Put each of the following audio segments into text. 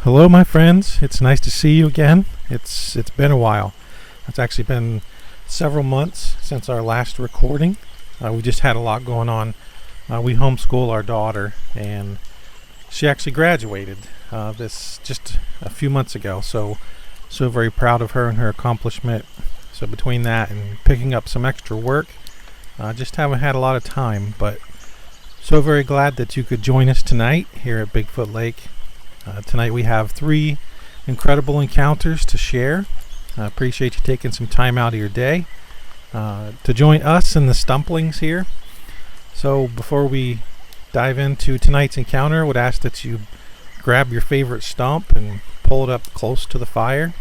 Hello, my friends. It's nice to see you again. It's been a while. It's actually been several months since our last recording. We just had a lot going on. We homeschool our daughter, and she actually graduated this just a few months ago. So very proud of her and her accomplishment. So between that and picking up some extra work, just haven't had a lot of time. But so very glad that you could join us tonight here at Bigfoot Lake. Tonight we have 3 incredible encounters to share. I appreciate you taking some time out of your day to join us and the Stumplings here. So before we dive into tonight's encounter, I would ask that you grab your favorite stump and pull it up close to the fire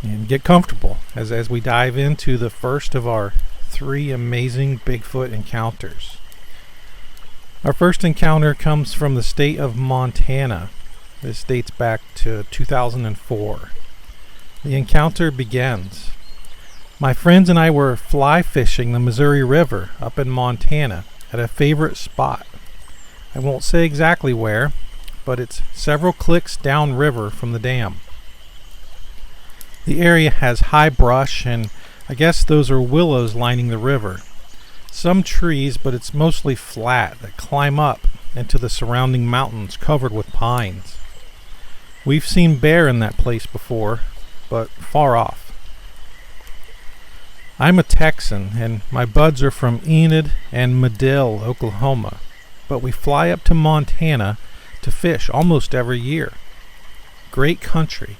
and get comfortable as we dive into the first of our 3 amazing Bigfoot encounters. Our first encounter comes from the state of Montana. This dates back to 2004. The encounter begins. My friends and I were fly fishing the Missouri River up in Montana at a favorite spot. I won't say exactly where, but it's several clicks downriver from the dam. The area has high brush, and I guess those are willows lining the river. Some trees, but it's mostly flat that climb up into the surrounding mountains covered with pines. We've seen bear in that place before, but far off. I'm a Texan, and my buds are from Enid and Medill, Oklahoma, but we fly up to Montana to fish almost every year. Great country.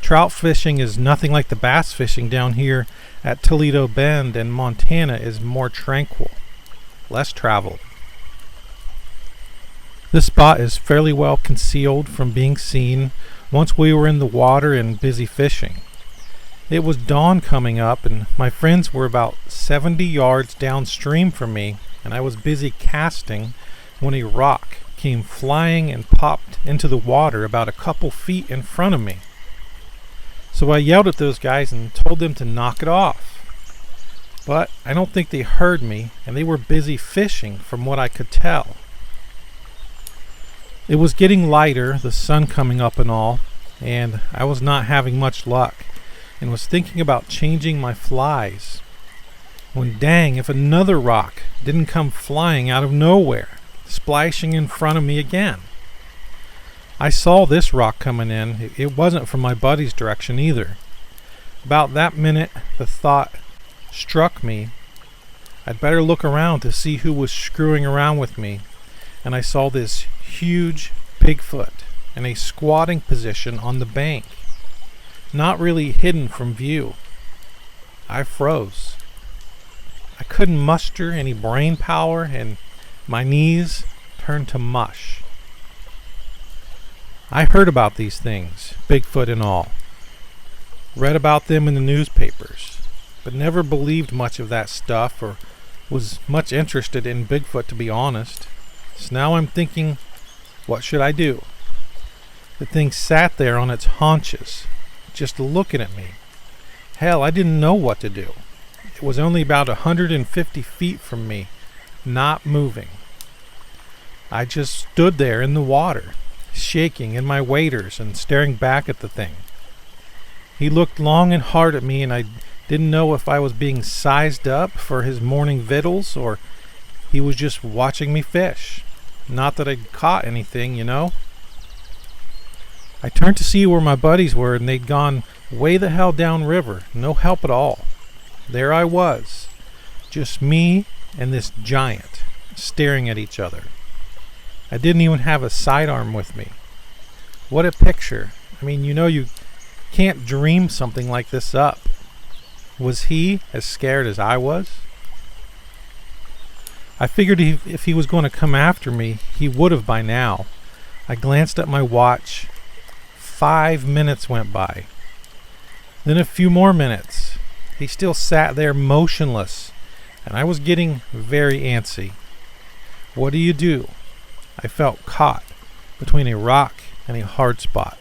Trout fishing is nothing like the bass fishing down here at Toledo Bend, and Montana is more tranquil, less traveled. This spot is fairly well concealed from being seen once we were in the water and busy fishing. It was dawn coming up, and my friends were about 70 yards downstream from me, and I was busy casting when a rock came flying and popped into the water about a couple feet in front of me. So I yelled at those guys and told them to knock it off. But I don't think they heard me, and they were busy fishing from what I could tell. It was getting lighter, the sun coming up and all, and I was not having much luck and was thinking about changing my flies. When dang, if another rock didn't come flying out of nowhere, splashing in front of me again. I saw this rock coming in. It wasn't from my buddy's direction either. About that minute, the thought struck me, I'd better look around to see who was screwing around with me, and I saw this huge Bigfoot in a squatting position on the bank, not really hidden from view. I froze. I couldn't muster any brain power, and my knees turned to mush. I heard about these things, Bigfoot and all. Read about them in the newspapers, but never believed much of that stuff or was much interested in Bigfoot, to be honest. So now I'm thinking, what should I do? The thing sat there on its haunches, just looking at me. Hell, I didn't know what to do. It was only about 150 feet from me, not moving. I just stood there in the water, shaking in my waders and staring back at the thing. He looked long and hard at me, and I didn't know if I was being sized up for his morning victuals or he was just watching me fish. Not that I'd caught anything, you know. I turned to see where my buddies were, and they'd gone way the hell downriver. No help at all. There I was, just me and this giant staring at each other. I didn't even have a sidearm with me. What a picture. I mean, you can't dream something like this up. Was he as scared as I was? I figured if he was going to come after me, he would have by now. I glanced at my watch. 5 minutes went by. Then a few more minutes. He still sat there motionless, and I was getting very antsy. What do? I felt caught between a rock and a hard spot.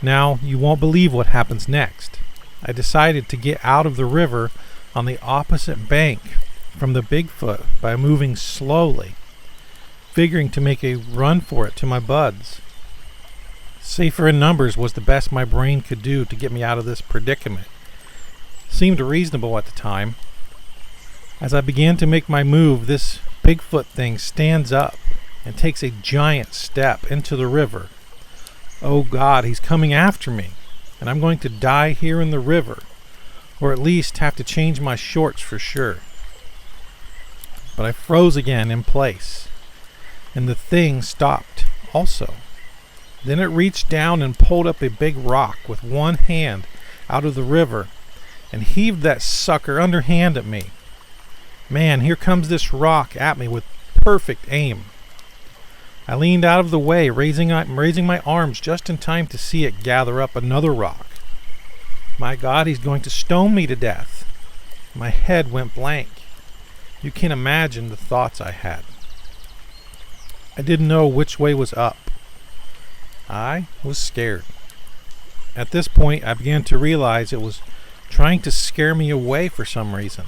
Now, you won't believe what happens next. I decided to get out of the river on the opposite bank from the Bigfoot by moving slowly, figuring to make a run for it to my buds. Safer in numbers was the best my brain could do to get me out of this predicament. Seemed reasonable at the time. As I began to make my move, this Bigfoot thing stands up and takes a giant step into the river. Oh God, he's coming after me, and I'm going to die here in the river, or at least have to change my shorts for sure. But I froze again in place, and the thing stopped also. Then it reached down and pulled up a big rock with one hand out of the river and heaved that sucker underhand at me. Man, here comes this rock at me with perfect aim. I leaned out of the way, raising my arms just in time to see it gather up another rock. My God, he's going to stone me to death. My head went blank. You can't imagine the thoughts I had. I didn't know which way was up. I was scared. At this point, I began to realize it was trying to scare me away for some reason.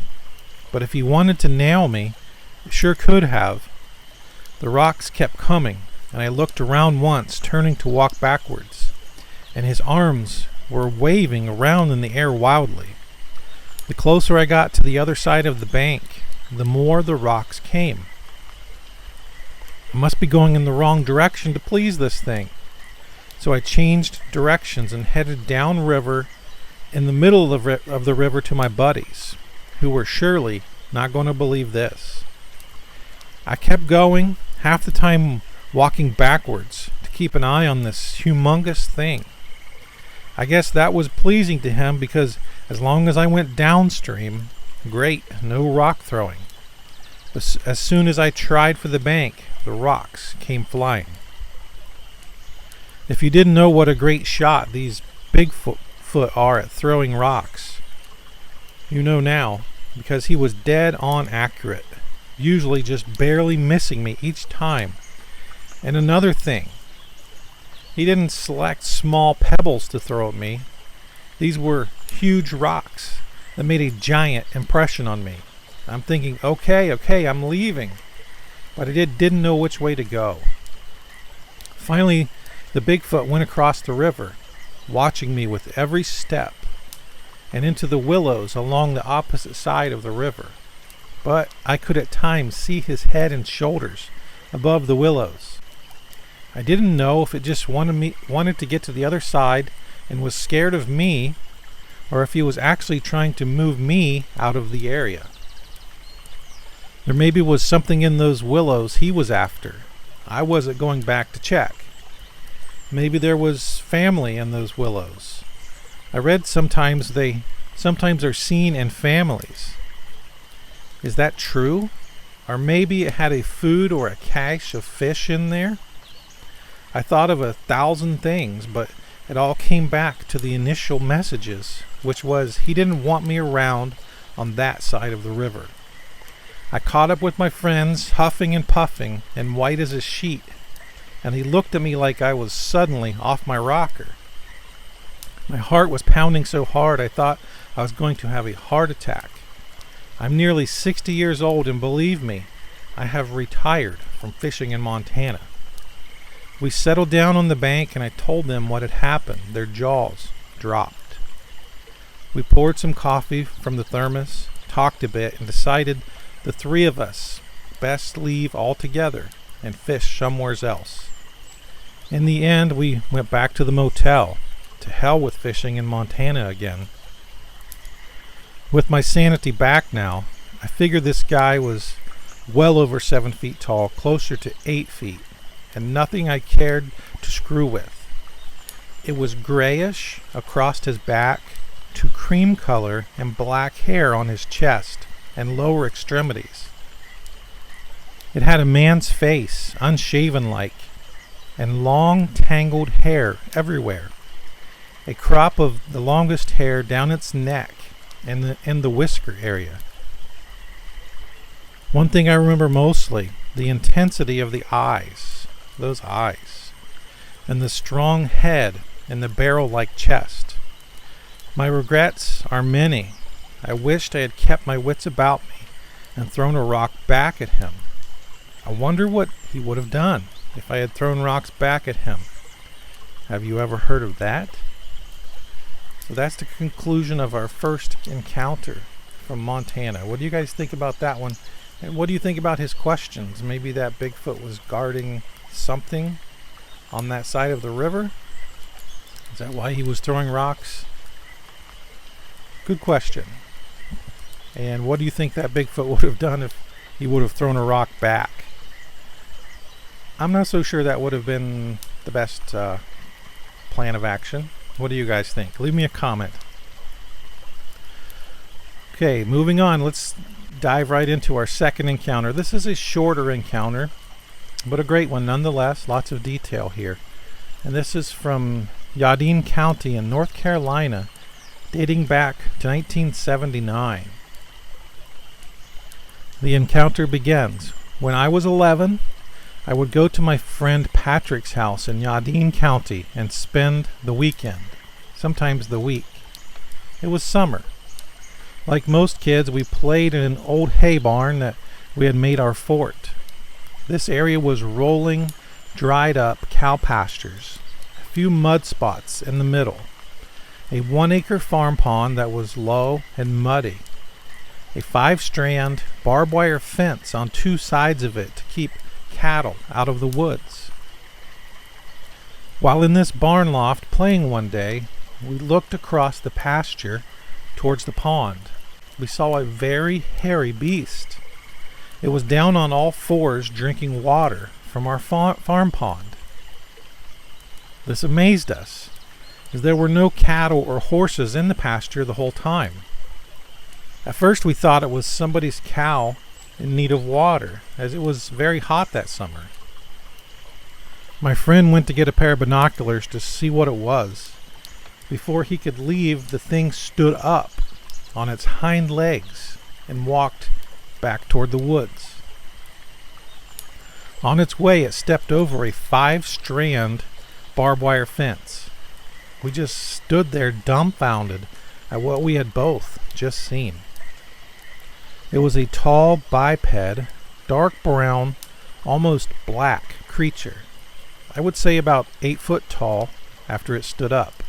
But if he wanted to nail me, it sure could have. The rocks kept coming, and I looked around once, turning to walk backwards, and his arms were waving around in the air wildly. The closer I got to the other side of the bank, the more the rocks came. I must be going in the wrong direction to please this thing. So I changed directions and headed downriver in the middle of the river to my buddies, who were surely not going to believe this. I kept going, half the time walking backwards to keep an eye on this humongous thing. I guess that was pleasing to him because as long as I went downstream, great, no rock throwing. But as soon as I tried for the bank, the rocks came flying. If you didn't know what a great shot these Bigfoot are at throwing rocks, you know now, because he was dead on accurate, usually just barely missing me each time. And another thing, he didn't select small pebbles to throw at me. These were huge rocks that made a giant impression on me. I'm thinking, okay, I'm leaving. But I didn't know which way to go. Finally, the Bigfoot went across the river, watching me with every step, and into the willows along the opposite side of the river. But I could at times see his head and shoulders above the willows. I didn't know if it just wanted to get to the other side and was scared of me, or if he was actually trying to move me out of the area. There maybe was something in those willows he was after. I wasn't going back to check. Maybe there was family in those willows. I read sometimes they're seen in families. Is that true? Or maybe it had a food or a cache of fish in there? I thought of 1,000 things, but it all came back to the initial messages, which was he didn't want me around on that side of the river. I caught up with my friends, huffing and puffing, and white as a sheet, and he looked at me like I was suddenly off my rocker. My heart was pounding so hard I thought I was going to have a heart attack. I'm nearly 60 years old, and believe me, I have retired from fishing in Montana. We settled down on the bank, and I told them what had happened. Their jaws dropped. We poured some coffee from the thermos, talked a bit, and decided the three of us best leave altogether and fish somewhere else. In the end, we went back to the motel. To hell with fishing in Montana again. With my sanity back now, I figured this guy was well over 7 feet tall, closer to 8 feet, and nothing I cared to screw with. It was grayish across his back to cream color and black hair on his chest and lower extremities. It had a man's face, unshaven like, and long tangled hair everywhere. A crop of the longest hair down its neck and in the whisker area. One thing I remember mostly, the intensity of the eyes, those eyes, and the strong head and the barrel-like chest. My regrets are many. I wished I had kept my wits about me and thrown a rock back at him. I wonder what he would have done if I had thrown rocks back at him. Have you ever heard of that? So that's the conclusion of our first encounter from Montana. What do you guys think about that one? And what do you think about his questions? Maybe that Bigfoot was guarding something on that side of the river? Is that why he was throwing rocks? Good question. And what do you think that Bigfoot would have done if he would have thrown a rock back? I'm not so sure that would have been the best plan of action. What do you guys think? Leave me a comment. Okay, moving on. Let's dive right into our second encounter. This is a shorter encounter, but a great one nonetheless. Lots of detail here. And this is from Yadin County in North Carolina, dating back to 1979. The encounter begins. When I was 11, I would go to my friend Patrick's house in Yadin County and spend the weekend, sometimes the week. It was summer. Like most kids, we played in an old hay barn that we had made our fort. This area was rolling, dried up cow pastures, a few mud spots in the middle, a 1-acre farm pond that was low and muddy, a 5-strand barbed wire fence on 2 sides of it to keep cattle out of the woods. While in this barn loft playing one day, we looked across the pasture towards the pond. We saw a very hairy beast. It was down on all 4s drinking water from our farm pond. This amazed us, as there were no cattle or horses in the pasture the whole time. At first we thought it was somebody's cow in need of water, as it was very hot that summer. My friend went to get a pair of binoculars to see what it was. Before he could leave, the thing stood up on its hind legs and walked back toward the woods. On its way, it stepped over a 5-strand barbed wire fence. We just stood there dumbfounded at what we had both just seen. It was a tall biped, dark brown, almost black creature. I would say about 8 foot tall after it stood up,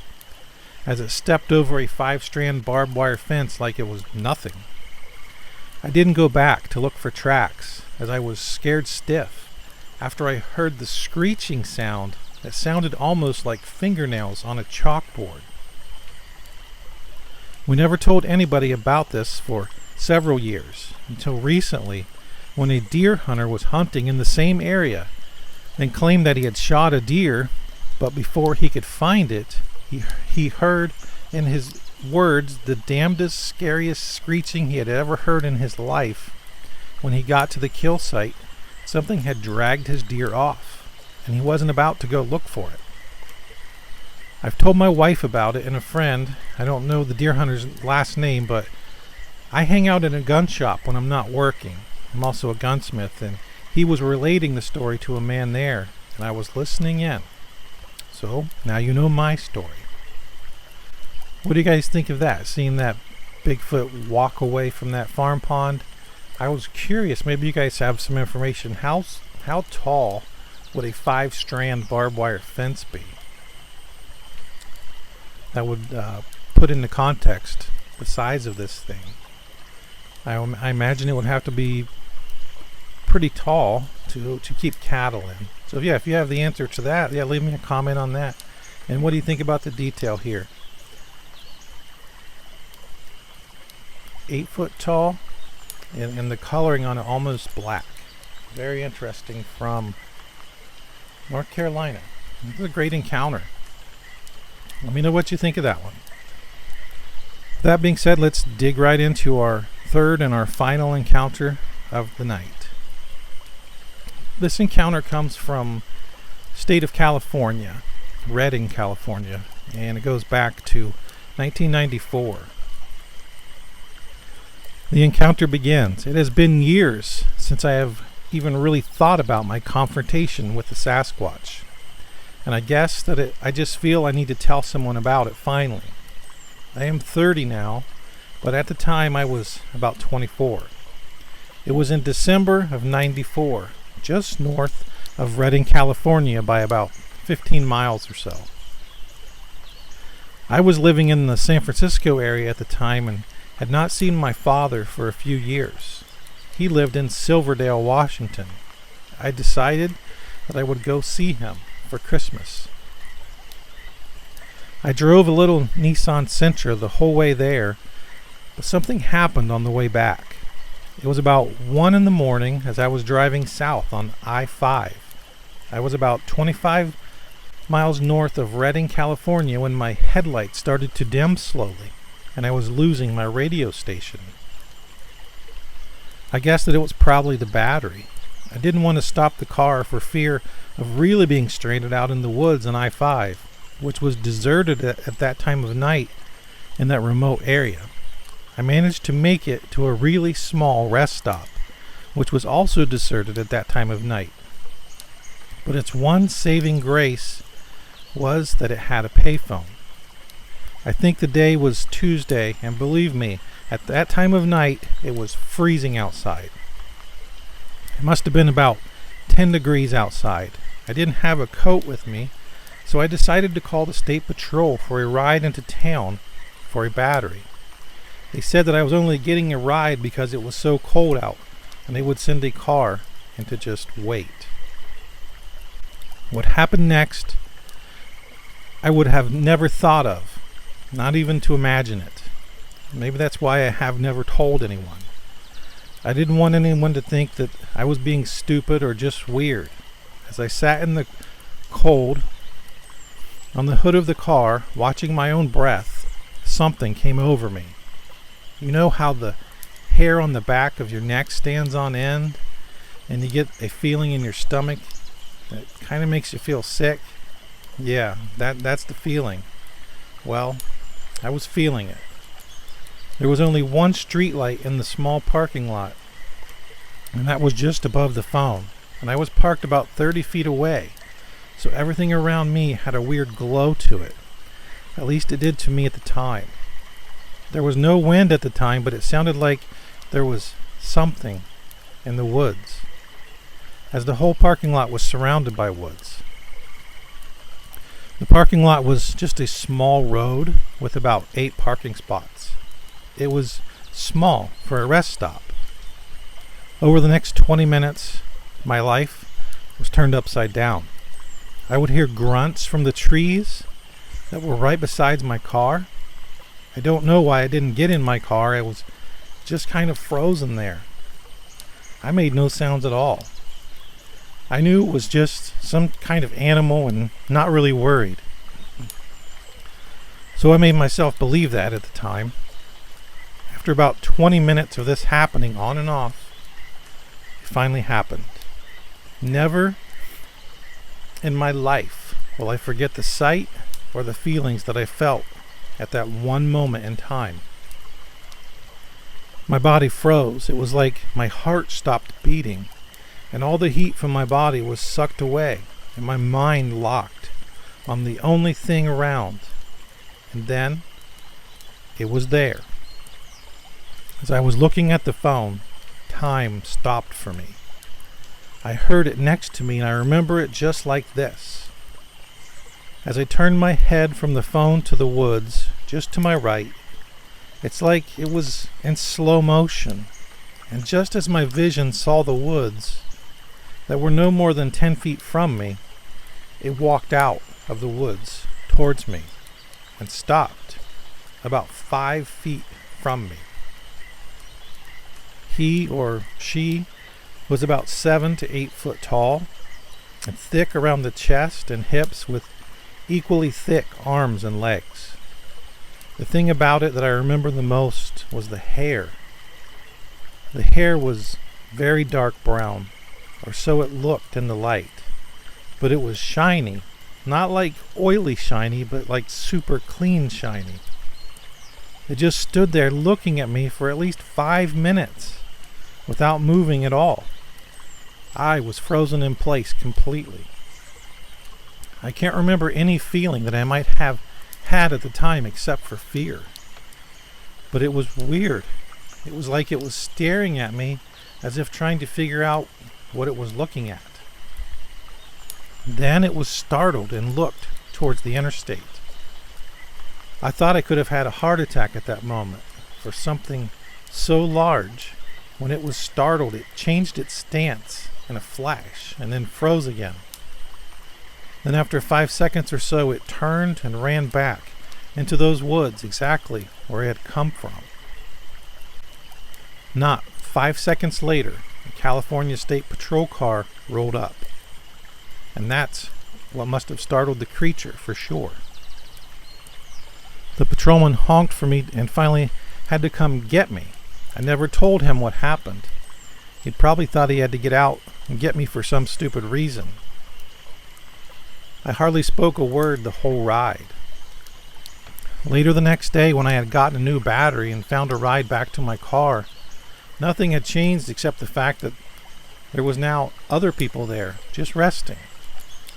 as it stepped over a 5-strand barbed wire fence like it was nothing. I didn't go back to look for tracks, as I was scared stiff after I heard the screeching sound that sounded almost like fingernails on a chalkboard. We never told anybody about this for several years, until recently, when a deer hunter was hunting in the same area and claimed that he had shot a deer, but before he could find it, he heard in his words the damnedest, scariest screeching he had ever heard in his life. When he got to the kill site, something had dragged his deer off, and he wasn't about to go look for it. I've told my wife about it and a friend. I don't know the deer hunter's last name, but I hang out in a gun shop when I'm not working. I'm also a gunsmith, and he was relating the story to a man there, and I was listening in. So, now you know my story. What do you guys think of that? Seeing that Bigfoot walk away from that farm pond? I was curious, maybe you guys have some information. How tall would a 5-strand barbed wire fence be? That would put into context the size of this thing. I imagine it would have to be pretty tall to keep cattle in. So if you have the answer to that, leave me a comment on that. And what do you think about the detail here? 8 foot tall, and the coloring on it almost black. Very interesting, from North Carolina. This is a great encounter. Let me know what you think of that one. That being said, let's dig right into our third and our final encounter of the night. This encounter comes from state of California, Redding, California, and it goes back to 1994. The encounter begins. It has been years since I have even really thought about my confrontation with the Sasquatch, and I guess that I just feel I need to tell someone about it finally. I am 30 now, but at the time I was about 24. It was in December of 94, just north of Redding, California by about 15 miles or so. I was living in the San Francisco area at the time and had not seen my father for a few years. He lived in Silverdale, Washington. I decided that I would go see him for Christmas. I drove a little Nissan Sentra the whole way there, but something happened on the way back. It was about 1 in the morning as I was driving south on I-5. I was about 25 miles north of Redding, California when my headlights started to dim slowly and I was losing my radio station. I guessed that it was probably the battery. I didn't want to stop the car for fear of really being stranded out in the woods on I-5, which was deserted at that time of night in that remote area. I managed to make it to a really small rest stop, which was also deserted at that time of night. But its one saving grace was that it had a payphone. I think the day was Tuesday, and believe me, at that time of night, it was freezing outside. It must have been about 10 degrees outside. I didn't have a coat with me, so I decided to call the state patrol for a ride into town for a battery. They said that I was only getting a ride because it was so cold out, and they would send a car and to just wait. What happened next, I would have never thought of, not even to imagine it. Maybe that's why I have never told anyone. I didn't want anyone to think that I was being stupid or just weird. As I sat in the cold on the hood of the car, watching my own breath, something came over me. You know how the hair on the back of your neck stands on end and you get a feeling in your stomach that kind of makes you feel sick? Yeah, that's the feeling. Well, I was feeling it. There was only one street light in the small parking lot, and that was just above the phone, and I was parked about 30 feet away, so everything around me had a weird glow to it. At least it did to me at the time. There was no wind at the time, but it sounded like there was something in the woods, as the whole parking lot was surrounded by woods. The parking lot was just a small road with about 8 parking spots. It was small for a rest stop. Over the next 20 minutes, my life was turned upside down. I would hear grunts from the trees that were right beside my car. I don't know why I didn't get in my car. I was just kind of frozen there. I made no sounds at all. I knew it was just some kind of animal and not really worried. So I made myself believe that at the time. After about 20 minutes of this happening on and off, it finally happened. Never in my life will I forget the sight or the feelings that I felt at that one moment in time. My body froze. It was like my heart stopped beating, and all the heat from my body was sucked away, and my mind locked on the only thing around. And then it was there. As I was looking at the phone, time stopped for me. I heard it next to me, and I remember it just like this. As I turned my head from the phone to the woods, just to my right, it's like it was in slow motion. And just as my vision saw the woods that were no more than 10 feet from me, it walked out of the woods towards me and stopped about 5 feet from me. He or she was about 7 to 8 foot tall and thick around the chest and hips with equally thick arms and legs. The thing about it that I remember the most was the hair. The hair was very dark brown, or so it looked in the light, but it was shiny, not like oily shiny, but like super clean shiny. It just stood there looking at me for at least 5 minutes without moving at all. I was frozen in place completely. I can't remember any feeling that I might have had at the time except for fear. But it was weird. It was like it was staring at me as if trying to figure out what it was looking at. Then it was startled and looked towards the interstate. I thought I could have had a heart attack at that moment, for something so large, when it was startled, it changed its stance in a flash and then froze again. Then after 5 seconds or so, it turned and ran back into those woods exactly where it had come from. Not 5 seconds later, a California State Patrol car rolled up. And that's what must have startled the creature for sure. The patrolman honked for me and finally had to come get me. I never told him what happened. He probably thought he had to get out and get me for some stupid reason. I hardly spoke a word the whole ride. Later the next day, when I had gotten a new battery and found a ride back to my car, nothing had changed except the fact that there was now other people there, just resting.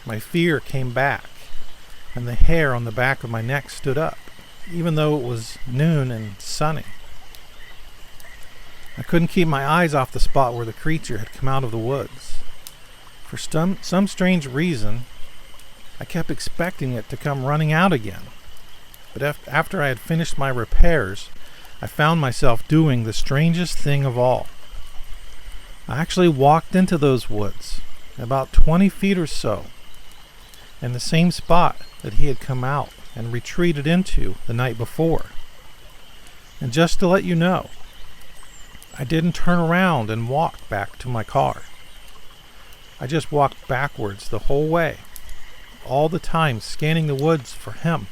My fear came back, and the hair on the back of my neck stood up, even though it was noon and sunny. I couldn't keep my eyes off the spot where the creature had come out of the woods. For some strange reason, I kept expecting it to come running out again. But after I had finished my repairs, I found myself doing the strangest thing of all. I actually walked into those woods, about 20 feet or so, in the same spot that he had come out and retreated into the night before. And just to let you know, I didn't turn around and walk back to my car. I just walked backwards the whole way, all the time scanning the woods for him,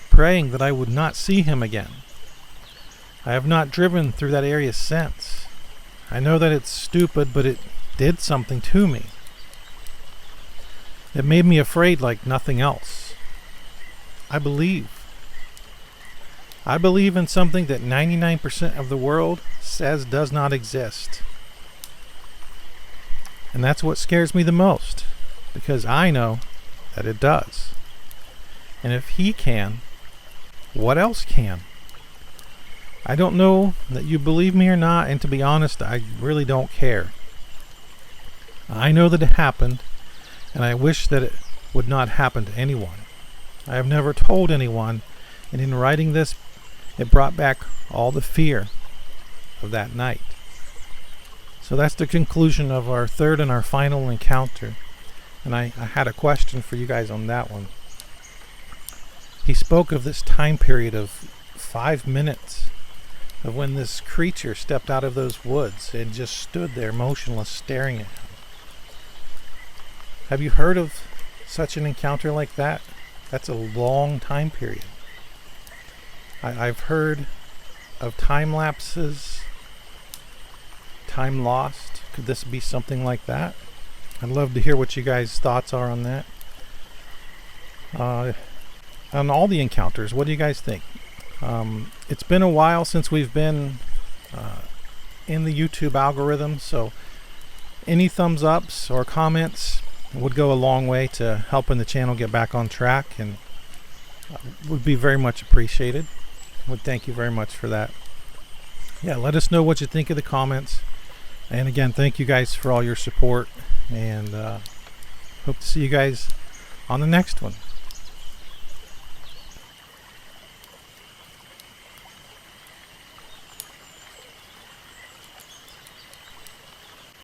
praying that I would not see him again. I have not driven through that area since. I know that it's stupid, but it did something to me. It made me afraid like nothing else. I believe in something that 99% of the world says does not exist. And that's what scares me the most, because I know that it does. And if he can, what else can? I don't know that you believe me or not, and to be honest, I really don't care. I know that it happened, and I wish that it would not happen to anyone. I have never told anyone, and in writing this, it brought back all the fear of that night. So that's the conclusion of our third and our final encounter. And I had a question for you guys on that one. He spoke of this time period of 5 minutes of when this creature stepped out of those woods and just stood there motionless, staring at him. Have you heard of such an encounter like that? That's a long time period. I've heard of time lapses, time lost. Could this be something like that? I'd love to hear what you guys' thoughts are on that. On all the encounters, what do you guys think? It's been a while since we've been in the YouTube algorithm, so any thumbs ups or comments would go a long way to helping the channel get back on track, and would be very much appreciated. Would thank you very much for that. Yeah, let us know what you think of the comments. And again, thank you guys for all your support, and hope to see you guys on the next one.